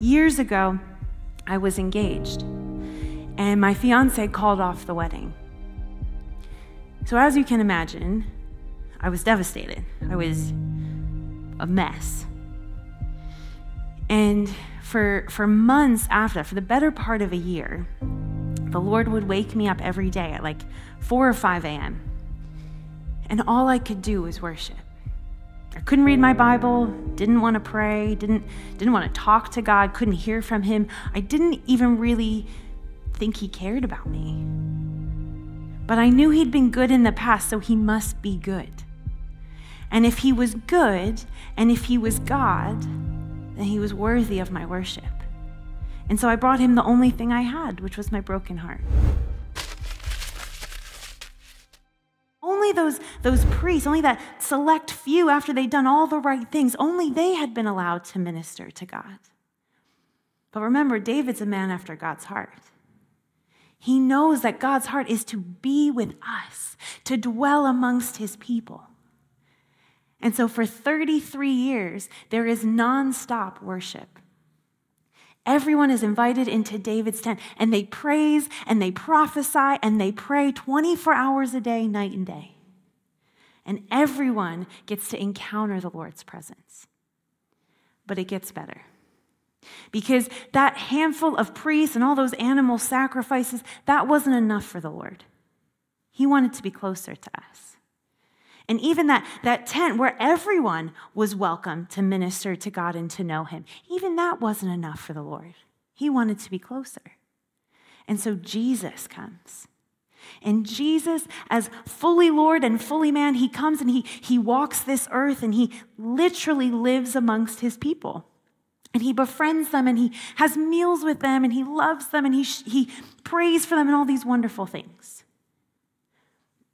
Years ago, I was engaged, and my fiance called off the wedding. So as you can imagine, I was devastated. I was a mess. And for months after, for the better part of a year, the Lord would wake me up every day at like 4 or 5 a.m. And all I could do was worship. I couldn't read my Bible, didn't want to pray, didn't want to talk to God, couldn't hear from him. I didn't even really think he cared about me. But I knew he'd been good in the past, so he must be good. And if he was good, and if he was God, then he was worthy of my worship. And so I brought him the only thing I had, which was my broken heart. Only those priests, only that select few after they'd done all the right things, only they had been allowed to minister to God. But remember, David's a man after God's heart. He knows that God's heart is to be with us, to dwell amongst his people. And so for 33 years, there is nonstop worship. Everyone is invited into David's tent, and they praise, and they prophesy, and they pray 24 hours a day, night and day. And everyone gets to encounter the Lord's presence. But it gets better. Because that handful of priests and all those animal sacrifices, that wasn't enough for the Lord. He wanted to be closer to us. And even that tent where everyone was welcome to minister to God and to know him, even that wasn't enough for the Lord. He wanted to be closer. And so Jesus comes. And Jesus, as fully Lord and fully man, he comes and he walks this earth and he literally lives amongst his people. And he befriends them and he has meals with them and he loves them and he prays for them and all these wonderful things.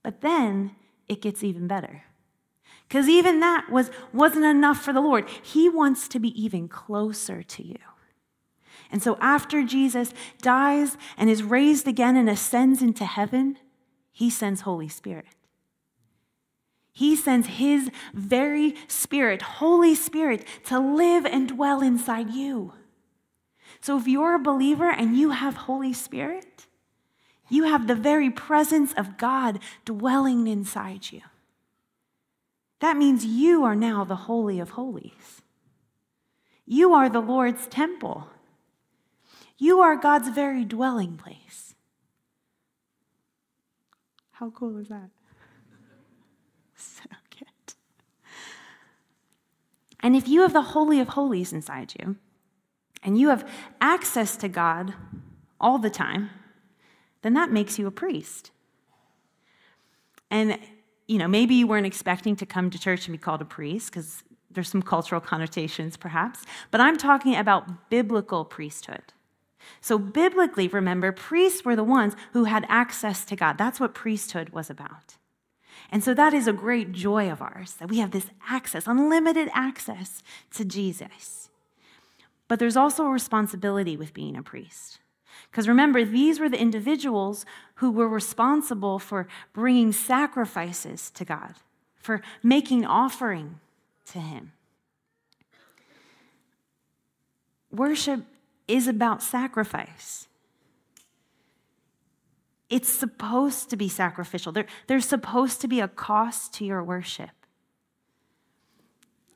But then it gets even better. Because even that wasn't enough for the Lord. He wants to be even closer to you. And so after Jesus dies and is raised again and ascends into heaven, he sends Holy Spirit. He sends his very Spirit, Holy Spirit, to live and dwell inside you. So if you're a believer and you have Holy Spirit, you have the very presence of God dwelling inside you. That means you are now the Holy of Holies. You are the Lord's temple. You are God's very dwelling place. How cool is that? So good. And if you have the Holy of Holies inside you, and you have access to God all the time, then that makes you a priest. And, maybe you weren't expecting to come to church and be called a priest, because there's some cultural connotations perhaps, but I'm talking about biblical priesthood. So biblically, remember, priests were the ones who had access to God. That's what priesthood was about. And so that is a great joy of ours, that we have this access, unlimited access to Jesus. But there's also a responsibility with being a priest. Because remember, these were the individuals who were responsible for bringing sacrifices to God, for making offering to him. Worship is about sacrifice. It's supposed to be sacrificial. There's supposed to be a cost to your worship.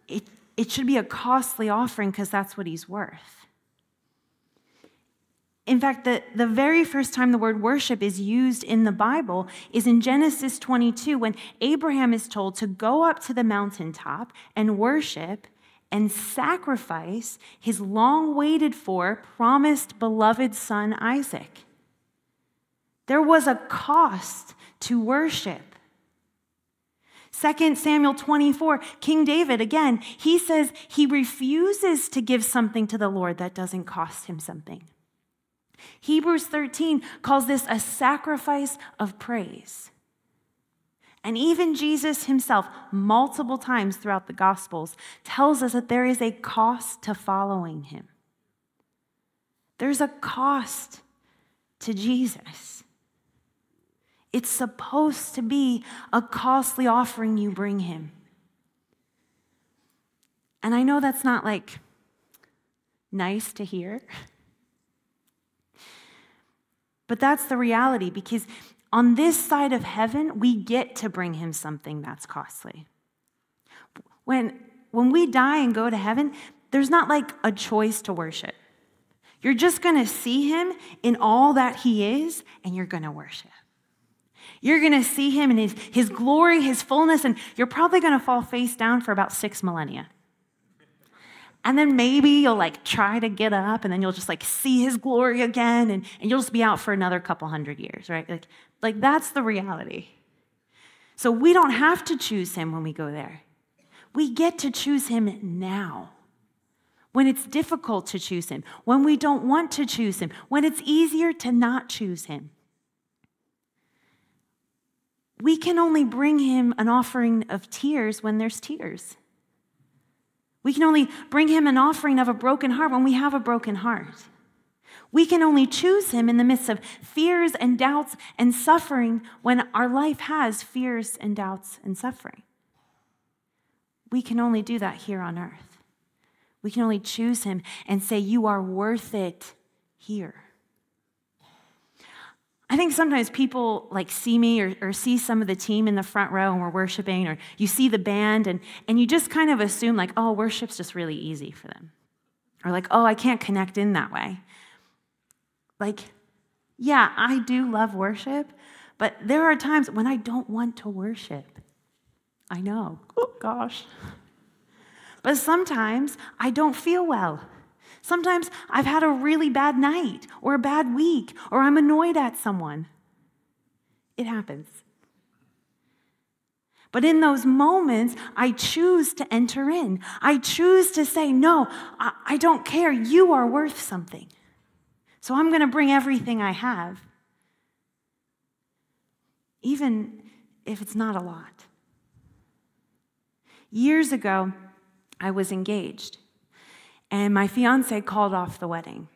It should be a costly offering because that's what he's worth. In fact, the very first time the word worship is used in the Bible is in Genesis 22, when Abraham is told to go up to the mountaintop and worship and sacrifice his long-waited for, promised, beloved son, Isaac. There was a cost to worship. 2 Samuel 24, King David, again, he says he refuses to give something to the Lord that doesn't cost him something. Hebrews 13 calls this a sacrifice of praise. And even Jesus himself, multiple times throughout the Gospels, tells us that there is a cost to following him. There's a cost to Jesus. It's supposed to be a costly offering you bring him. And I know that's not like nice to hear. But that's the reality, because on this side of heaven, we get to bring him something that's costly. When we die and go to heaven, there's not like a choice to worship. You're just going to see him in all that he is, and you're going to worship. You're going to see him in his glory, his fullness, and you're probably going to fall face down for about 6 millennia. And then maybe you'll like try to get up, and then you'll just like see his glory again, and you'll just be out for another couple hundred years, right? Like that's the reality. So we don't have to choose him when we go there. We get to choose him now. When it's difficult to choose him, when we don't want to choose him, when it's easier to not choose him. We can only bring him an offering of tears when there's tears. We can only bring him an offering of a broken heart when we have a broken heart. We can only choose him in the midst of fears and doubts and suffering when our life has fears and doubts and suffering. We can only do that here on earth. We can only choose him and say, you are worth it here. I think sometimes people like see me or see some of the team in the front row and we're worshiping, or you see the band and you just kind of assume like, oh, worship's just really easy for them. Or like, oh, I can't connect in that way. Like, yeah, I do love worship, but there are times when I don't want to worship. I know, oh gosh. But sometimes I don't feel well. Sometimes I've had a really bad night or a bad week, or I'm annoyed at someone. It happens. But in those moments, I choose to enter in. I choose to say, no, I don't care. You are worth something. So I'm going to bring everything I have, even if it's not a lot. Years ago, I was engaged, and my fiance called off the wedding.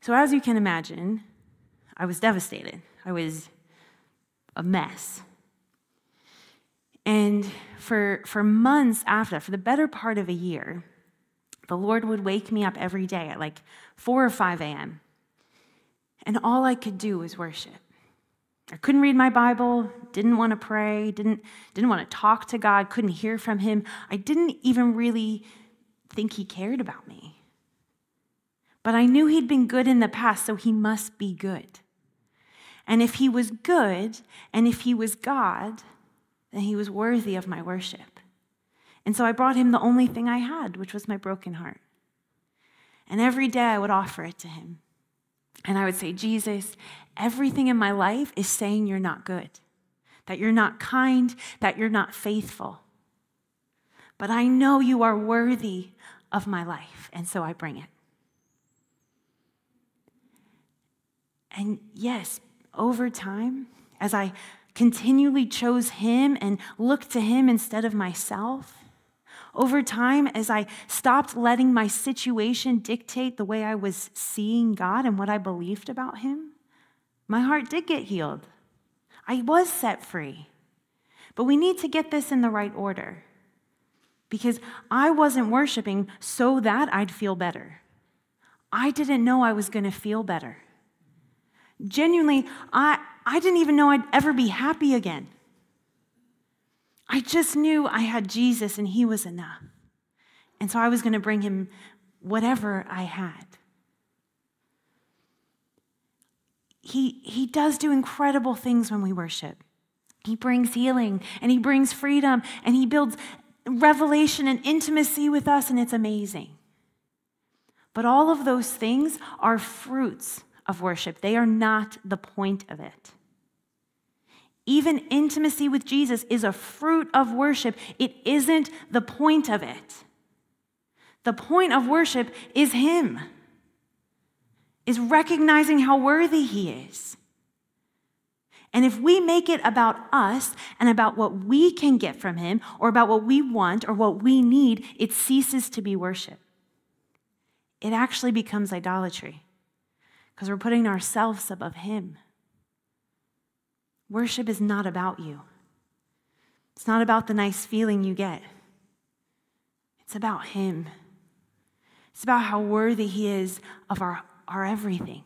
So as you can imagine, I was devastated. I was a mess. And for months after that, for the better part of a year, the Lord would wake me up every day at like 4 or 5 a.m. And all I could do was worship. I couldn't read my Bible, didn't want to pray, didn't want to talk to God, couldn't hear from him. I didn't even really think he cared about me. But I knew he'd been good in the past, so he must be good. And if he was good, and if he was God, then he was worthy of my worship. And so I brought him the only thing I had, which was my broken heart. And every day I would offer it to him. And I would say, Jesus, everything in my life is saying you're not good, that you're not kind, that you're not faithful. But I know you are worthy of my life, and so I bring it. And yes, over time, as I continually chose him and looked to him instead of myself, over time, as I stopped letting my situation dictate the way I was seeing God and what I believed about him, my heart did get healed. I was set free. But we need to get this in the right order, because I wasn't worshiping so that I'd feel better. I didn't know I was going to feel better. Genuinely, I didn't even know I'd ever be happy again. I just knew I had Jesus and he was enough. And so I was going to bring him whatever I had. He does do incredible things when we worship. He brings healing and he brings freedom and he builds revelation and intimacy with us, and it's amazing. But all of those things are fruits of worship. They are not the point of it. Even intimacy with Jesus is a fruit of worship. It isn't the point of it. The point of worship is him, is recognizing how worthy he is. And if we make it about us and about what we can get from him, or about what we want or what we need, it ceases to be worship. It actually becomes idolatry, because we're putting ourselves above him. Worship is not about you. It's not about the nice feeling you get. It's about him. It's about how worthy he is of our everything.